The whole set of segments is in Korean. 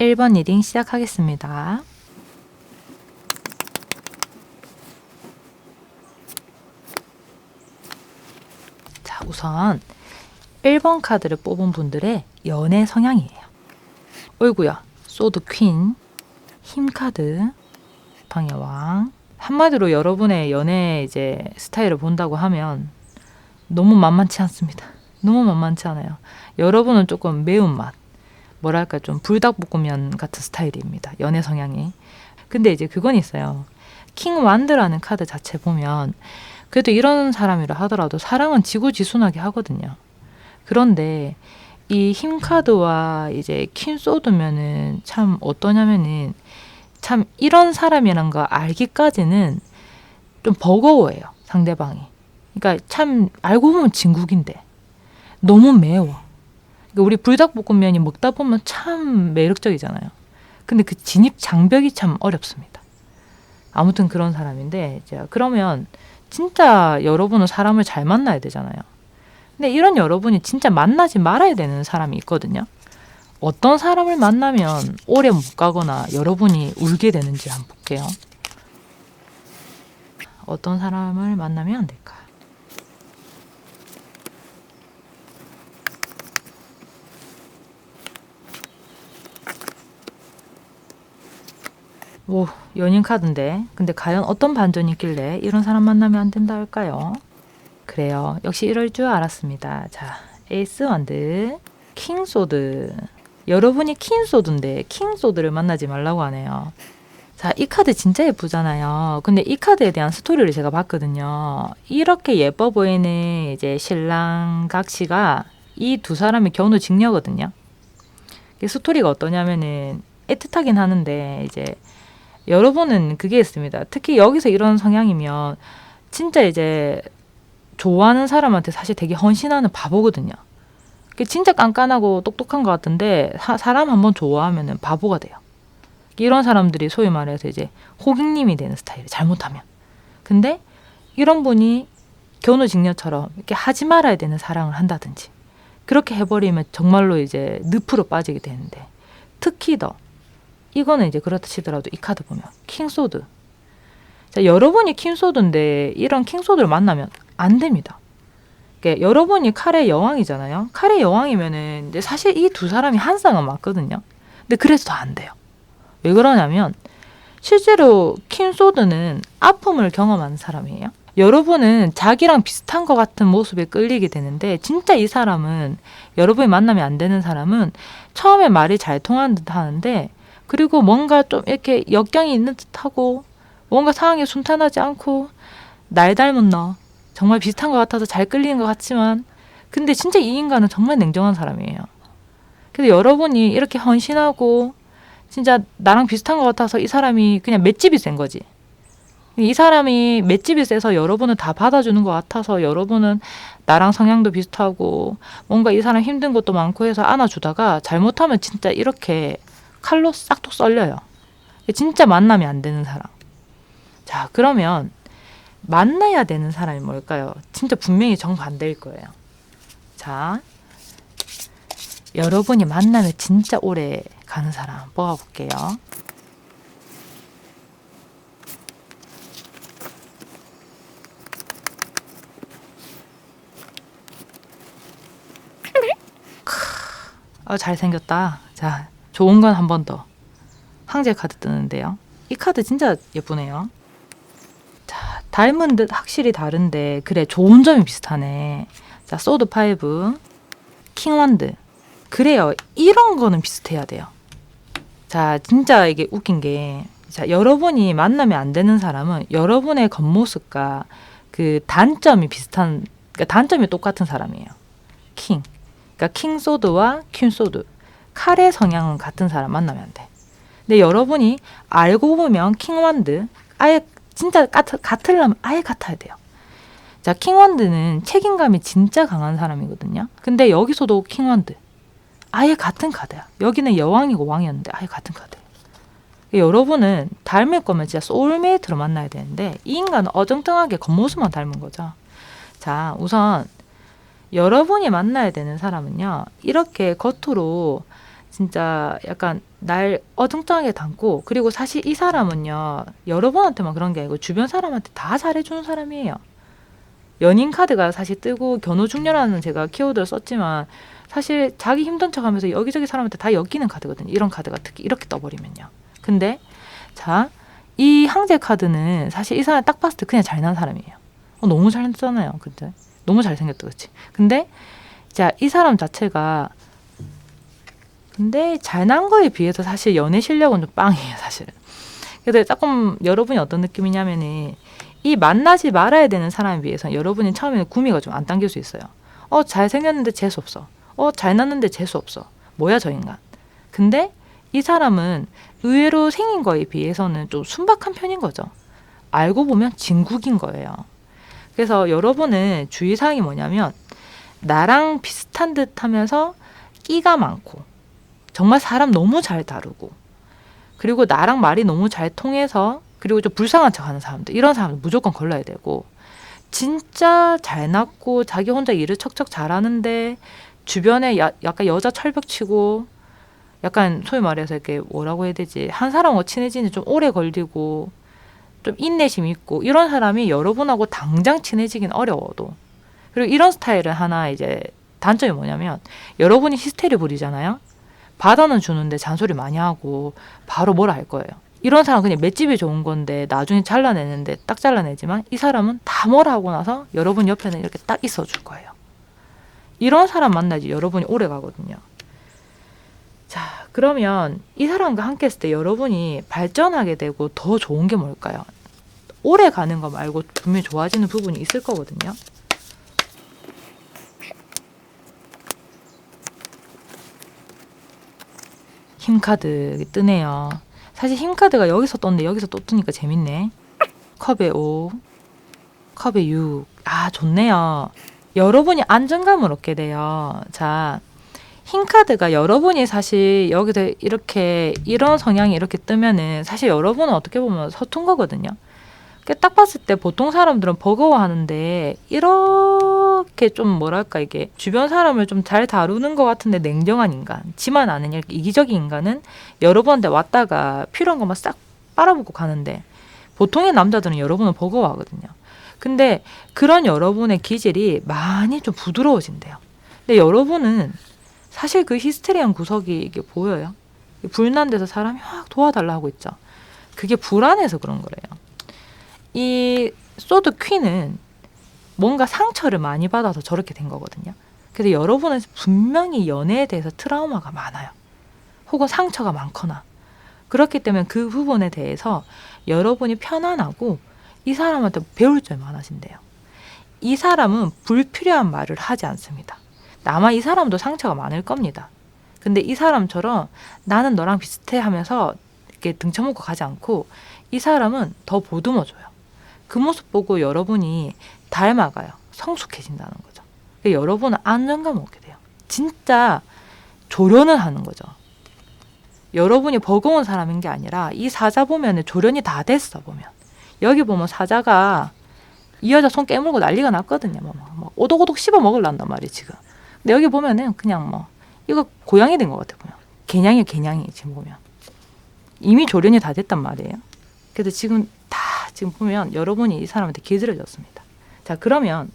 1번 리딩 시작하겠습니다. 자, 우선 1번 카드를 뽑은 분들의 연애 성향이에요. 어이구야, 소드 퀸, 힘 카드, 방의 왕. 한마디로 여러분의 연애 이제 스타일을 본다고 하면 너무 만만치 않습니다. 너무 만만치 않아요. 여러분은 조금 매운맛, 뭐랄까 좀 불닭볶음면 같은 스타일입니다. 연애 성향이. 근데 이제 그건 있어요. 킹 완드라는 카드 자체 보면 그래도 이런 사람이라 하더라도 사랑은 지고지순하게 하거든요. 그런데 이 힘 카드와 이제 퀸 소드면은 참 어떠냐면은 참 이런 사람이란 거 알기까지는 좀 버거워해요. 상대방이. 그러니까 참 알고 보면 진국인데 너무 매워. 그러니까 우리 불닭볶음면이 먹다 보면 참 매력적이잖아요. 근데 그 진입 장벽이 참 어렵습니다. 아무튼 그런 사람인데 이제 그러면 진짜 여러분은 사람을 잘 만나야 되잖아요. 근데 이런 여러분이 진짜 만나지 말아야 되는 사람이 있거든요. 어떤 사람을 만나면 오래 못 가거나 여러분이 울게 되는지 한번 볼게요. 어떤 사람을 만나면 안 될까? 오, 연인 카드인데 근데 과연 어떤 반전이 있길래 이런 사람 만나면 안 된다 할까요? 그래요. 역시 이럴 줄 알았습니다. 자, 에이스 완드, 킹 소드. 여러분이 킹 소드인데 킹 소드를 만나지 말라고 하네요. 자, 이 카드 진짜 예쁘잖아요. 근데 이 카드에 대한 스토리를 제가 봤거든요. 이렇게 예뻐 보이는 이제 신랑 각시가 이 두 사람의 견우 직녀거든요. 이 스토리가 어떠냐면은 애틋하긴 하는데 이제 여러분은 그게 있습니다. 특히 여기서 이런 성향이면 진짜 이제 좋아하는 사람한테 사실 되게 헌신하는 바보거든요. 진짜 깐깐하고 똑똑한 것 같은데 사람 한번 좋아하면 바보가 돼요. 이런 사람들이 소위 말해서 이제 호객님이 되는 스타일이 잘못하면. 근데 이런 분이 견우직녀처럼 이렇게 하지 말아야 되는 사랑을 한다든지 그렇게 해버리면 정말로 이제 늪으로 빠지게 되는데 특히 더 이거는 이제 그렇다 치더라도 이 카드 보면 킹소드. 자, 여러분이 킹소드인데 이런 킹소드를 만나면 안 됩니다. 그러니까 여러분이 칼의 여왕이잖아요. 칼의 여왕이면은 이제 사실 이 두 사람이 한 쌍은 맞거든요. 근데 그래서 안 돼요. 왜 그러냐면 실제로 킹소드는 아픔을 경험한 사람이에요. 여러분은 자기랑 비슷한 것 같은 모습에 끌리게 되는데 진짜 이 사람은 여러분이 만나면 안 되는 사람은 처음에 말이 잘 통하는 듯 하는데 그리고 뭔가 좀 이렇게 역경이 있는 듯하고 뭔가 상황이 순탄하지 않고 날 닮은 너 정말 비슷한 것 같아서 잘 끌리는 것 같지만 근데 진짜 이 인간은 정말 냉정한 사람이에요. 그래서 여러분이 이렇게 헌신하고 진짜 나랑 비슷한 것 같아서 이 사람이 그냥 맷집이 센 거지. 이 사람이 맷집이 세서 여러분을 다 받아주는 것 같아서 여러분은 나랑 성향도 비슷하고 뭔가 이 사람 힘든 것도 많고 해서 안아주다가 잘못하면 진짜 이렇게 칼로 싹둑 썰려요. 진짜 만나면 안 되는 사람. 자, 그러면 만나야 되는 사람이 뭘까요? 진짜 분명히 정반대일 거예요. 자, 여러분이 만나면 진짜 오래 가는 사람 뽑아볼게요. 잘생겼다. 자, 좋은 건 한 번 더. 황제 카드 뜨는데요. 이 카드 진짜 예쁘네요. 자, 닮은 듯 확실히 다른데 그래 좋은 점이 비슷하네. 자, 소드 5, 킹 원드. 그래요. 이런 거는 비슷해야 돼요. 자, 진짜 이게 웃긴 게 자, 여러분이 만나면 안 되는 사람은 여러분의 겉모습과 그 단점이 비슷한 그러니까 단점이 똑같은 사람이에요. 킹. 그러니까 킹 소드와 퀸 소드. 칼의 성향은 같은 사람 만나면 안 돼. 근데 여러분이 알고 보면 킹 원드 아예 진짜 같으려면 아예 같아야 돼요. 자, 킹 원드는 책임감이 진짜 강한 사람이거든요. 근데 여기서도 킹 원드 아예 같은 카드야. 여기는 여왕이고 왕이었는데 아예 같은 카드. 여러분은 닮을 거면 진짜 소울메이트로 만나야 되는데 이 인간은 어정쩡하게 겉모습만 닮은 거죠. 자, 우선 여러분이 만나야 되는 사람은요. 이렇게 겉으로 진짜 약간 날 어중쩡하게 담고, 그리고 사실 이 사람은요, 여러분한테만 그런 게 아니고 주변 사람한테 다 잘해주는 사람이에요. 연인 카드가 사실 뜨고 견우중녀라는 제가 키워드를 썼지만 사실 자기 힘든 척하면서 여기저기 사람한테 다 엮이는 카드거든요. 이런 카드가 특히 이렇게 떠버리면요. 근데 자, 이 항제 카드는 사실 이 사람 딱 봤을 때 그냥 잘난 사람이에요. 너무 잘났잖아요. 근데 너무 잘생겼다, 그렇지? 근데 자, 이 사람 자체가 근데 잘난 거에 비해서 사실 연애 실력은 좀 빵이에요, 사실은. 그래서 조금 여러분이 어떤 느낌이냐면은 이 만나지 말아야 되는 사람에 비해서 여러분이 처음에는 구미가 좀 안 당길 수 있어요. 잘생겼는데 재수없어. 잘났는데 재수없어. 뭐야 저 인간. 근데 이 사람은 의외로 생긴 거에 비해서는 좀 순박한 편인 거죠. 알고 보면 진국인 거예요. 그래서 여러분은 주의사항이 뭐냐면 나랑 비슷한 듯 하면서 끼가 많고 정말 사람 너무 잘 다루고 그리고 나랑 말이 너무 잘 통해서 그리고 좀 불쌍한 척하는 사람들, 이런 사람들 무조건 걸러야 되고, 진짜 잘났고 자기 혼자 일을 척척 잘하는데 주변에 약간 여자 철벽 치고 약간 소위 말해서 이렇게 뭐라고 해야 되지, 한 사람하고 친해지는 좀 오래 걸리고 좀 인내심 있고 이런 사람이 여러분하고 당장 친해지긴 어려워도, 그리고 이런 스타일은 하나 이제 단점이 뭐냐면 여러분이 히스테리 부리잖아요. 받아는 주는데 잔소리 많이 하고 바로 뭐라 할 거예요. 이런 사람 그냥 맷집이 좋은 건데 나중에 잘라내는데 딱 잘라내지만 이 사람은 다 뭐라 하고 나서 여러분 옆에는 이렇게 딱 있어줄 거예요. 이런 사람 만나지 여러분이 오래 가거든요. 자, 그러면 이 사람과 함께 했을 때 여러분이 발전하게 되고 더 좋은 게 뭘까요? 오래 가는 거 말고 분명히 좋아지는 부분이 있을 거거든요. 힘카드 뜨네요. 사실 힘카드가 여기서 떴는데 여기서 또 뜨니까 재밌네. 컵의 5, 컵의 6. 아, 좋네요. 여러분이 안정감을 얻게 돼요. 자, 힘카드가 여러분이 사실 여기서 이렇게 이런 성향이 이렇게 뜨면은 사실 여러분은 어떻게 보면 서툰 거거든요. 딱 봤을 때 보통 사람들은 버거워하는데 이렇게 좀 뭐랄까 이게 주변 사람을 좀 잘 다루는 것 같은데 냉정한 인간, 지만 아는 이렇게 이기적인 인간은 여러분한테 왔다가 필요한 것만 싹 빨아먹고 가는데 보통의 남자들은 여러분을 버거워하거든요. 근데 그런 여러분의 기질이 많이 좀 부드러워진대요. 근데 여러분은 사실 그 히스테리한 구석이 이게 보여요. 불난 데서 사람이 확 도와달라 하고 있죠. 그게 불안해서 그런 거래요. 이 소드 퀸은 뭔가 상처를 많이 받아서 저렇게 된 거거든요. 그래서 여러분은 분명히 연애에 대해서 트라우마가 많아요. 혹은 상처가 많거나. 그렇기 때문에 그 부분에 대해서 여러분이 편안하고 이 사람한테 배울 점이 많아진대요. 이 사람은 불필요한 말을 하지 않습니다. 아마 이 사람도 상처가 많을 겁니다. 근데 이 사람처럼 나는 너랑 비슷해 하면서 이렇게 등쳐먹고 가지 않고 이 사람은 더 보듬어줘요. 그 모습 보고 여러분이 닮아가요. 성숙해진다는 거죠. 그러니까 여러분은 안정감을 얻게 돼요. 진짜 조련을 하는 거죠. 여러분이 버거운 사람인 게 아니라 이 사자 보면 조련이 다 됐어. 보면 여기 보면 사자가 이 여자 손 깨물고 난리가 났거든요. 뭐 오독오독 씹어 먹으려단 말이에요 지금. 근데 여기 보면은 그냥 뭐 이거 고양이 된 것 같아 보면. 개냥이 지금 보면 이미 조련이 다 됐단 말이에요. 그래서 지금 보면 여러분이 이 사람한테 길들여졌습니다. 자, 그러면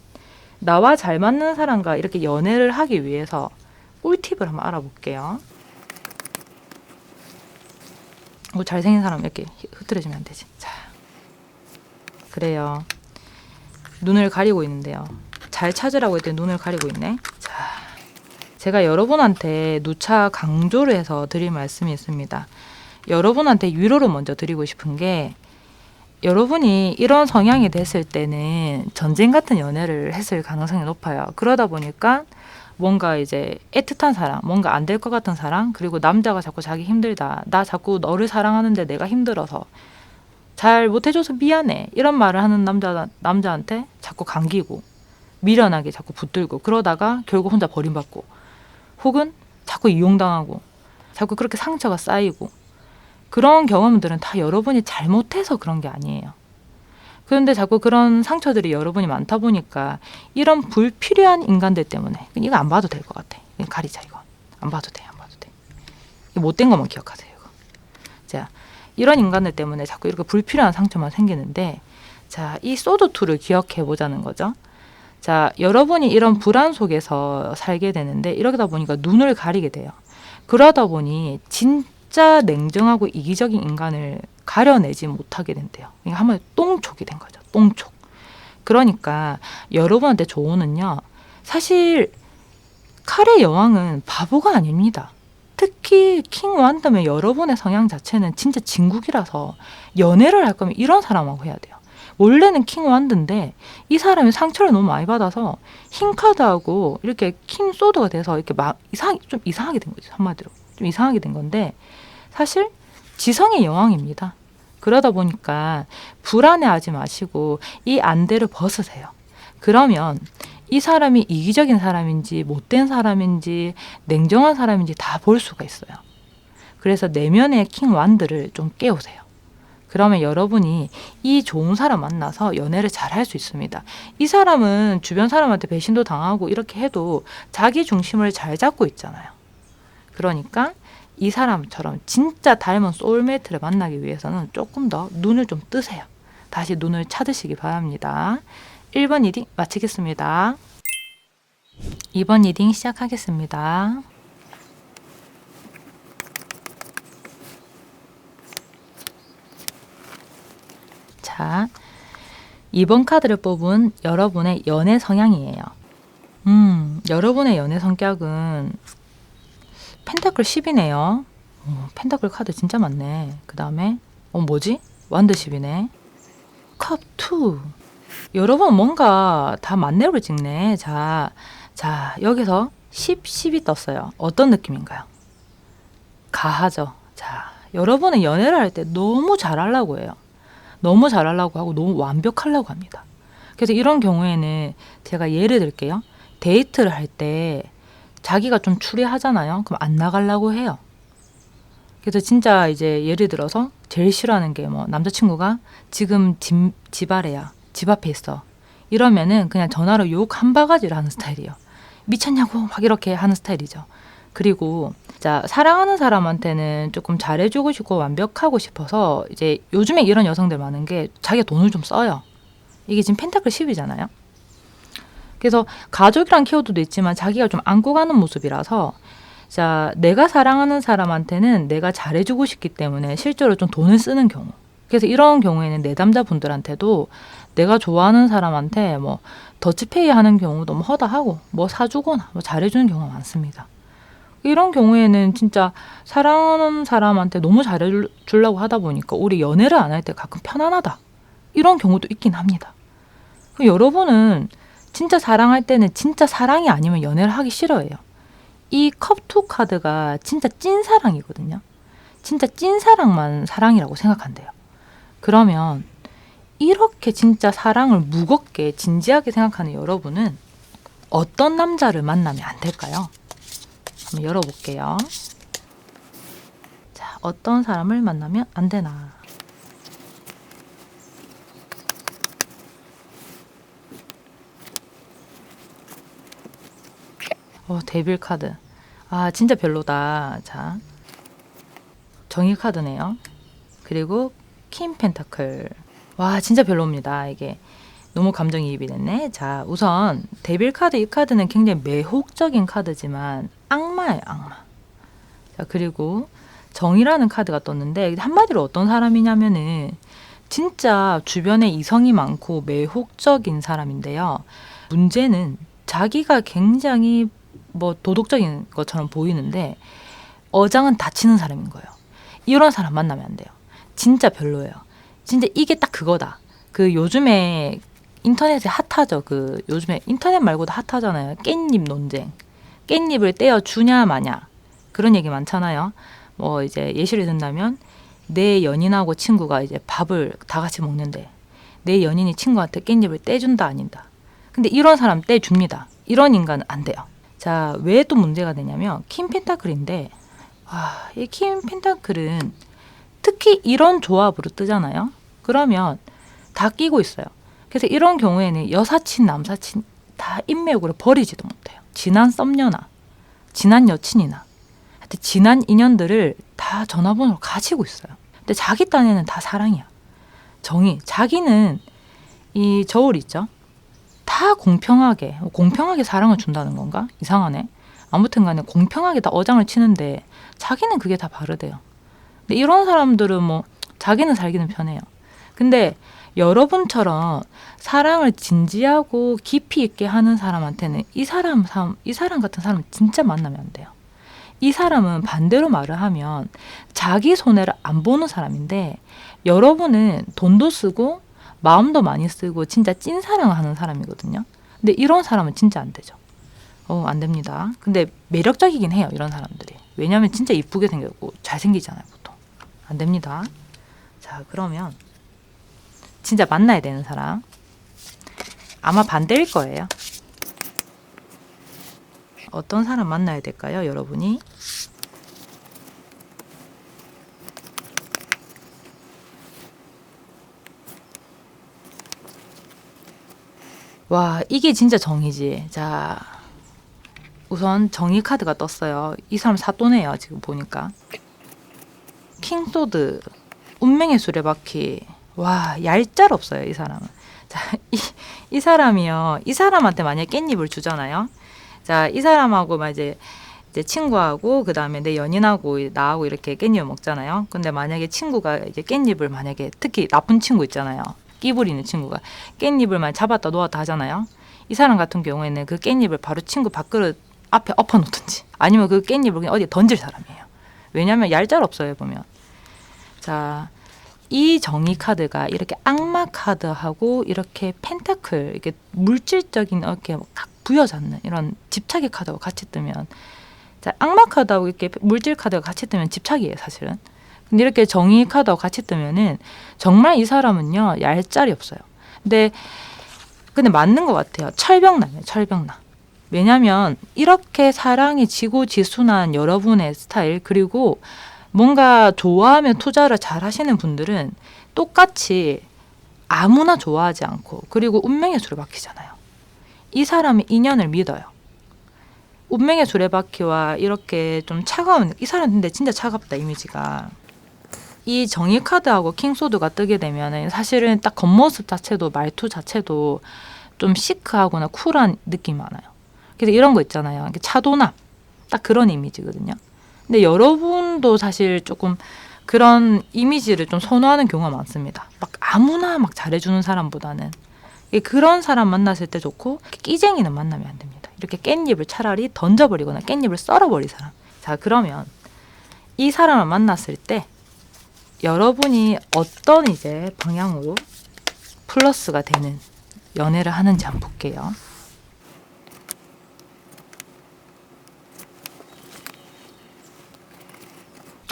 나와 잘 맞는 사람과 이렇게 연애를 하기 위해서 꿀팁을 한번 알아볼게요. 잘생긴 사람 이렇게 흐트러지면 안 되지. 자, 그래요. 눈을 가리고 있는데요. 잘 찾으라고 했더니 눈을 가리고 있네. 자, 제가 여러분한테 누차 강조를 해서 드릴 말씀이 있습니다. 여러분한테 위로를 먼저 드리고 싶은 게, 여러분이 이런 성향이 됐을 때는 전쟁 같은 연애를 했을 가능성이 높아요. 그러다 보니까 뭔가 이제 애틋한 사랑, 뭔가 안 될 것 같은 사랑, 그리고 남자가 자꾸 자기 힘들다, 나 자꾸 너를 사랑하는데 내가 힘들어서 잘 못해줘서 미안해, 이런 말을 하는 남자한테 자꾸 감기고 미련하게 자꾸 붙들고 그러다가 결국 혼자 버림받고 혹은 자꾸 이용당하고 자꾸 그렇게 상처가 쌓이고, 그런 경험들은 다 여러분이 잘못해서 그런 게 아니에요. 그런데 자꾸 그런 상처들이 여러분이 많다 보니까 이런 불필요한 인간들 때문에 이거 안 봐도 될 것 같아. 가리자 이거. 안 봐도 돼. 못된 것만 기억하세요. 이거. 자, 이런 인간들 때문에 자꾸 이렇게 불필요한 상처만 생기는데, 자, 이 소드2를 기억해 보자는 거죠. 자, 여러분이 이런 불안 속에서 살게 되는데 이러다 보니까 눈을 가리게 돼요. 그러다 보니 진짜 냉정하고 이기적인 인간을 가려내지 못하게 된대요. 그러니까 한번 똥촉이 된 거죠. 똥촉. 그러니까 여러분한테 조언은요. 사실 칼의 여왕은 바보가 아닙니다. 특히 킹 완드면 여러분의 성향 자체는 진짜 진국이라서 연애를 할 거면 이런 사람하고 해야 돼요. 원래는 킹 완드인데 이 사람이 상처를 너무 많이 받아서 흰 카드하고 이렇게 킹 소드가 돼서 이렇게 막 좀 이상하게 된 거죠. 한마디로 좀 이상하게 된 건데 사실 지성의 여왕입니다. 그러다 보니까 불안해하지 마시고 이 안대를 벗으세요. 그러면 이 사람이 이기적인 사람인지 못된 사람인지 냉정한 사람인지 다 볼 수가 있어요. 그래서 내면의 킹 완드를 좀 깨우세요. 그러면 여러분이 이 좋은 사람 만나서 연애를 잘 할 수 있습니다. 이 사람은 주변 사람한테 배신도 당하고 이렇게 해도 자기 중심을 잘 잡고 있잖아요. 그러니까 이 사람처럼 진짜 닮은 소울메이트를 만나기 위해서는 조금 더 눈을 좀 뜨세요. 다시 눈을 찾으시기 바랍니다. 1번 리딩 마치겠습니다. 2번 리딩 시작하겠습니다. 자, 2번 카드를 뽑은 여러분의 연애 성향이에요. 여러분의 연애 성격은 펜타클 10이네요. 펜타클 카드 진짜 많네. 그 다음에 뭐지? 완드 10이네. 컵 2. 여러분 뭔가 다 만렙을 찍네. 자, 여기서 10, 10이 떴어요. 어떤 느낌인가요? 가하죠. 자, 여러분은 연애를 할 때 너무 잘하려고 해요. 너무 잘하려고 하고 너무 완벽하려고 합니다. 그래서 이런 경우에는 제가 예를 들게요. 데이트를 할 때 자기가 좀 추리하잖아요. 그럼 안 나가려고 해요. 그래서 진짜 이제 예를 들어서 제일 싫어하는 게 뭐 남자친구가 지금 집 아래야. 집 앞에 있어. 이러면은 그냥 전화로 욕 한 바가지를 하는 스타일이에요. 미쳤냐고 막 이렇게 하는 스타일이죠. 그리고 자, 사랑하는 사람한테는 조금 잘해주고 싶고 완벽하고 싶어서 이제 요즘에 이런 여성들 많은 게 자기가 돈을 좀 써요. 이게 지금 펜타클 10이잖아요. 그래서 가족이란 키워드도 있지만 자기가 좀 안고 가는 모습이라서 자, 내가 사랑하는 사람한테는 내가 잘해주고 싶기 때문에 실제로 좀 돈을 쓰는 경우. 그래서 이런 경우에는 내담자분들한테도 내가 좋아하는 사람한테 뭐 더치페이 하는 경우도 뭐 허다하고 뭐 사주거나 뭐 잘해주는 경우가 많습니다. 이런 경우에는 진짜 사랑하는 사람한테 너무 잘해주려고 하다 보니까 우리 연애를 안 할 때 가끔 편안하다. 이런 경우도 있긴 합니다. 여러분은 진짜 사랑할 때는 진짜 사랑이 아니면 연애를 하기 싫어해요. 이 컵2 카드가 진짜 찐사랑이거든요. 진짜 찐사랑만 사랑이라고 생각한대요. 그러면 이렇게 진짜 사랑을 무겁게 진지하게 생각하는 여러분은 어떤 남자를 만나면 안 될까요? 한번 열어볼게요. 자, 어떤 사람을 만나면 안 되나? 데빌 카드. 아, 진짜 별로다. 자, 정의 카드네요. 그리고 킹 펜타클. 와, 진짜 별로입니다. 이게 너무 감정이입이 됐네. 자, 우선 데빌 카드, 이 카드는 굉장히 매혹적인 카드지만 악마예요, 악마. 자, 그리고 정이라는 카드가 떴는데 한마디로 어떤 사람이냐면은 진짜 주변에 이성이 많고 매혹적인 사람인데요. 문제는 자기가 굉장히 뭐 도덕적인 것처럼 보이는데 어장은 다치는 사람인 거예요. 이런 사람 만나면 안 돼요. 진짜 별로예요. 진짜 이게 딱 그거다. 그 요즘에 인터넷에 핫하죠. 그 요즘에 인터넷 말고도 핫하잖아요. 깻잎 논쟁. 깻잎을 떼어 주냐 마냐. 그런 얘기 많잖아요. 뭐 이제 예시를 든다면 내 연인하고 친구가 이제 밥을 다 같이 먹는데 내 연인이 친구한테 깻잎을 떼준다 아닌다. 근데 이런 사람 떼줍니다. 이런 인간은 안 돼요. 자, 왜 또 문제가 되냐면 킹 펜타클인데 이 킹 펜타클은 특히 이런 조합으로 뜨잖아요. 그러면 다 끼고 있어요. 그래서 이런 경우에는 여사친, 남사친 다 인맥으로 버리지도 못해요. 지난 썸녀나 지난 여친이나 하여튼 지난 인연들을 다 전화번호로 가지고 있어요. 근데 자기 딴에는 다 사랑이야. 정의. 자기는 이 저울 있죠? 다 공평하게 사랑을 준다는 건가? 이상하네. 아무튼 간에 공평하게 다 어장을 치는데 자기는 그게 다 바르대요. 근데 이런 사람들은 뭐 자기는 살기는 편해요. 근데 여러분처럼 사랑을 진지하고 깊이 있게 하는 사람한테는 이 사람 같은 사람 진짜 만나면 안 돼요. 이 사람은 반대로 말을 하면 자기 손해를 안 보는 사람인데 여러분은 돈도 쓰고 마음도 많이 쓰고 진짜 찐 사랑을 하는 사람이거든요. 근데 이런 사람은 진짜 안 되죠. 안 됩니다. 근데 매력적이긴 해요, 이런 사람들이. 왜냐면 진짜 이쁘게 생겼고 잘생기잖아요, 보통. 안 됩니다. 자, 그러면 진짜 만나야 되는 사람. 아마 반대일 거예요. 어떤 사람 만나야 될까요, 여러분이? 와, 이게 진짜 정의지. 자, 우선 정의 카드가 떴어요. 이 사람 사또네요, 지금 보니까. 킹소드, 운명의 수레바퀴. 와, 얄짤 없어요, 이 사람은. 자, 이 사람이요. 이 사람한테 만약에 깻잎을 주잖아요. 자, 이 사람하고 막 이제 친구하고 그다음에 내 연인하고 나하고 이렇게 깻잎을 먹잖아요. 근데 만약에 친구가 이제 깻잎을 만약에 특히 나쁜 친구 있잖아요. 끼 부리는 친구가 깻잎을 만 잡았다 놓았다 하잖아요. 이 사람 같은 경우에는 그 깻잎을 바로 친구 밥그릇 앞에 엎어놓든지 아니면 그 깻잎을 그냥 어디에 던질 사람이에요. 왜냐하면 얄짤 없어요, 보면. 자, 이 정의 카드가 이렇게 악마 카드하고 이렇게 펜타클, 이렇게 물질적인 이렇게 각 부여잡는 이런 집착의 카드하고 같이 뜨면, 자, 악마 카드하고 이렇게 물질 카드가 같이 뜨면 집착이에요, 사실은. 근데 이렇게 정의 카드하고 같이 뜨면은 정말 이 사람은요, 얄짤이 없어요. 근데 맞는 것 같아요. 철벽남이에요, 철벽남. 왜냐면 이렇게 사랑이 지고지순한 여러분의 스타일, 그리고 뭔가 좋아하면 투자를 잘 하시는 분들은 똑같이 아무나 좋아하지 않고, 그리고 운명의 수레바퀴잖아요. 이 사람의 인연을 믿어요. 운명의 수레바퀴와 이렇게 좀 차가운, 이 사람 근데 진짜 차갑다, 이미지가. 이 정의 카드하고 킹소드가 뜨게 되면 사실은 딱 겉모습 자체도, 말투 자체도 좀 시크하거나 쿨한 느낌이 많아요. 그래서 이런 거 있잖아요. 차도남, 딱 그런 이미지거든요. 근데 여러분도 사실 조금 그런 이미지를 좀 선호하는 경우가 많습니다. 막 아무나 막 잘해주는 사람보다는 그런 사람 만났을 때 좋고, 끼쟁이는 만나면 안 됩니다. 이렇게 깻잎을 차라리 던져버리거나 깻잎을 썰어버릴 사람. 자, 그러면 이 사람을 만났을 때 여러분이 어떤 이제 방향으로 플러스가 되는 연애를 하는지 한번 볼게요.